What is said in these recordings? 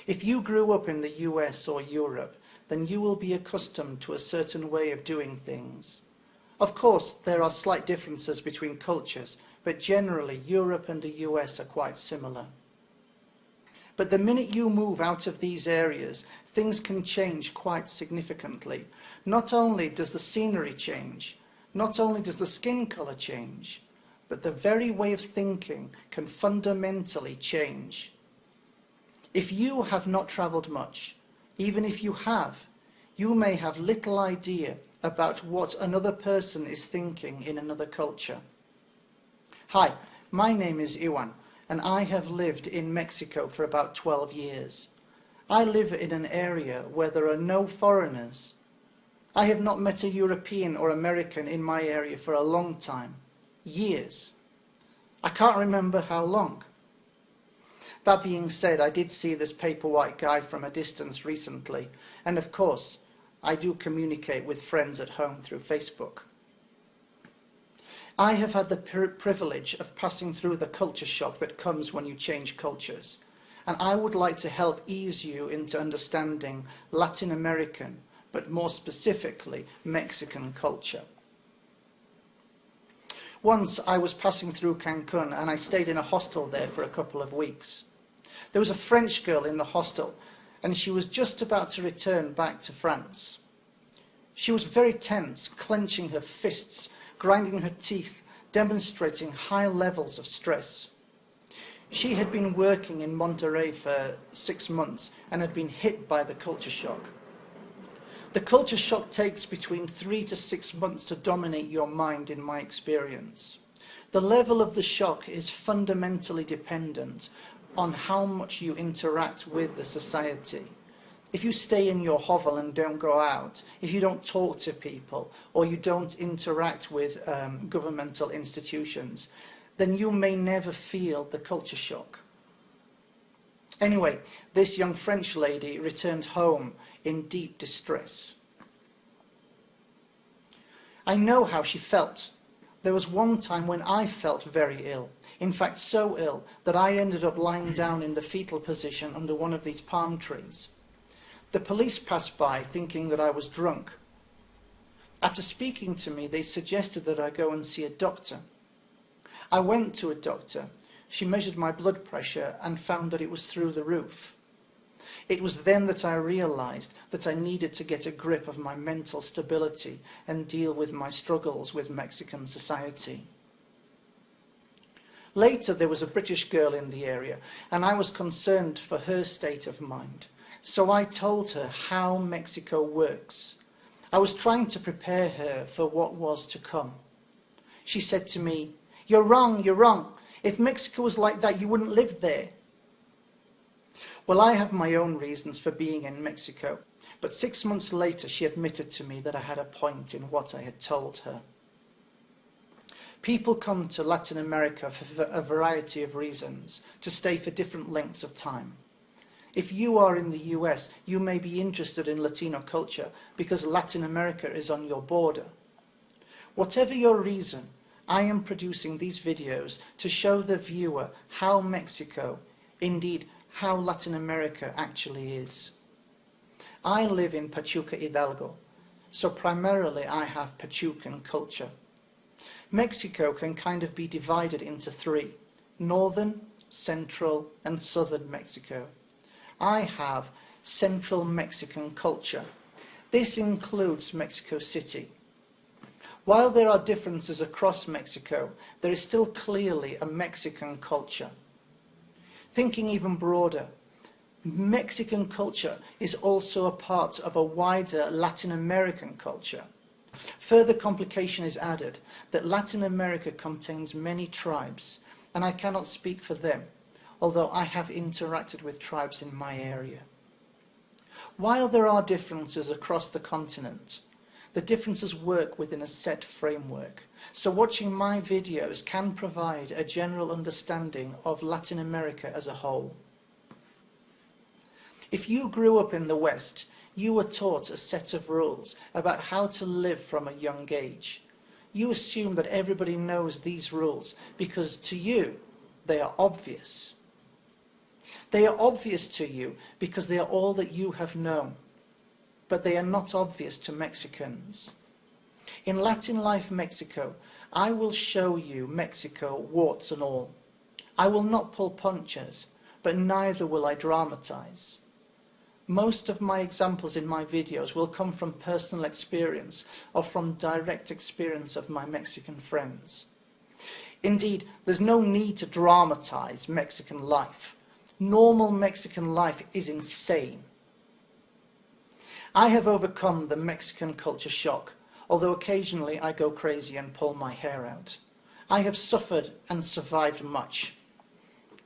If you grew up in the US or Europe, then you will be accustomed to a certain way of doing things. Of course, there are slight differences between cultures, but generally Europe and the US are quite similar. But the minute you move out of these areas, things can change quite significantly. Not only does the scenery change, not only does the skin colour change, but the very way of thinking can fundamentally change. If you have not travelled much, even if you have, you may have little idea about what another person is thinking in another culture. Hi, my name is Iwan, and I have lived in Mexico for about 12 years. I live in an area where there are no foreigners. I have not met a European or American in my area for a long time. Years. I can't remember how long. That being said, I did see this paper white guy from a distance recently, and of course, I do communicate with friends at home through Facebook. I have had the privilege of passing through the culture shock that comes when you change cultures, and I would like to help ease you into understanding Latin American, but more specifically Mexican culture. Once I was passing through Cancun and I stayed in a hostel there for a couple of weeks. There was a French girl in the hostel and she was just about to return back to France. She was very tense, clenching her fists, grinding her teeth, demonstrating high levels of stress. She had been working in Monterrey for 6 months and had been hit by the culture shock. The culture shock takes between 3 to 6 months to dominate your mind, in my experience. The level of the shock is fundamentally dependent on how much you interact with the society. If you stay in your hovel and don't go out, if you don't talk to people, or you don't interact with governmental institutions, then you may never feel the culture shock. Anyway, this young French lady returned home in deep distress. I know how she felt. There was one time when I felt very ill. In fact, so ill that I ended up lying down in the fetal position under one of these palm trees. The police passed by thinking that I was drunk. After speaking to me, they suggested that I go and see a doctor. I went to a doctor. She measured my blood pressure and found that it was through the roof. It was then that I realized that I needed to get a grip of my mental stability and deal with my struggles with Mexican society. Later, there was a British girl in the area, and I was concerned for her state of mind. So I told her how Mexico works. I was trying to prepare her for what was to come. She said to me, "You're wrong, you're wrong. If Mexico was like that, you wouldn't live there." Well, I have my own reasons for being in Mexico, but 6 months later she admitted to me that I had a point in what I had told her. People come to Latin America for a variety of reasons, to stay for different lengths of time. If you are in the US, you may be interested in Latino culture because Latin America is on your border. Whatever your reason, I am producing these videos to show the viewer how Mexico, indeed how Latin America actually is. I live in Pachuca, Hidalgo, so primarily I have Pachucan culture. Mexico can kind of be divided into 3, northern, central and southern Mexico. I have Central Mexican culture. This includes Mexico City. While there are differences across Mexico, there is still clearly a Mexican culture. Thinking even broader, Mexican culture is also a part of a wider Latin American culture. Further complication is added that Latin America contains many tribes, and I cannot speak for them, although I have interacted with tribes in my area. While there are differences across the continent, the differences work within a set framework, so watching my videos can provide a general understanding of Latin America as a whole. If you grew up in the West, you were taught a set of rules about how to live from a young age. You assume that everybody knows these rules because to you they are obvious. They are obvious to you because they are all that you have known, but they are not obvious to Mexicans. In Latin Life Mexico, I will show you Mexico, warts and all. I will not pull punches, but neither will I dramatize. Most of my examples in my videos will come from personal experience or from direct experience of my Mexican friends. Indeed, there's no need to dramatize Mexican life. Normal Mexican life is insane. I have overcome the Mexican culture shock, although occasionally I go crazy and pull my hair out. I have suffered and survived much.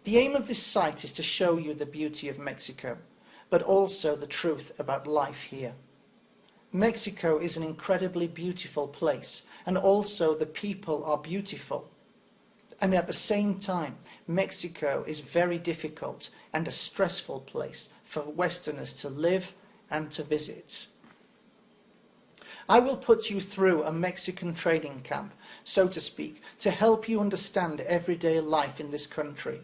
The aim of this site is to show you the beauty of Mexico, but also the truth about life here. Mexico is an incredibly beautiful place, and also the people are beautiful. And at the same time, Mexico is very difficult and a stressful place for Westerners to live and to visit. I will put you through a Mexican training camp, so to speak, to help you understand everyday life in this country.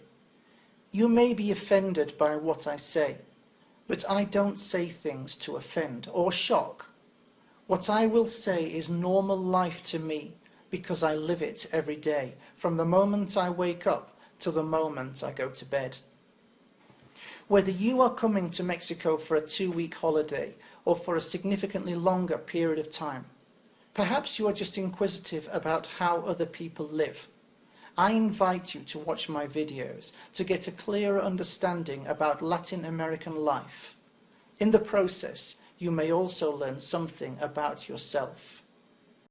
You may be offended by what I say, but I don't say things to offend or shock. What I will say is normal life to me because I live it every day, from the moment I wake up to the moment I go to bed. Whether you are coming to Mexico for a 2-week holiday or for a significantly longer period of time, perhaps you are just inquisitive about how other people live. I invite you to watch my videos to get a clearer understanding about Latin American life. In the process, you may also learn something about yourself.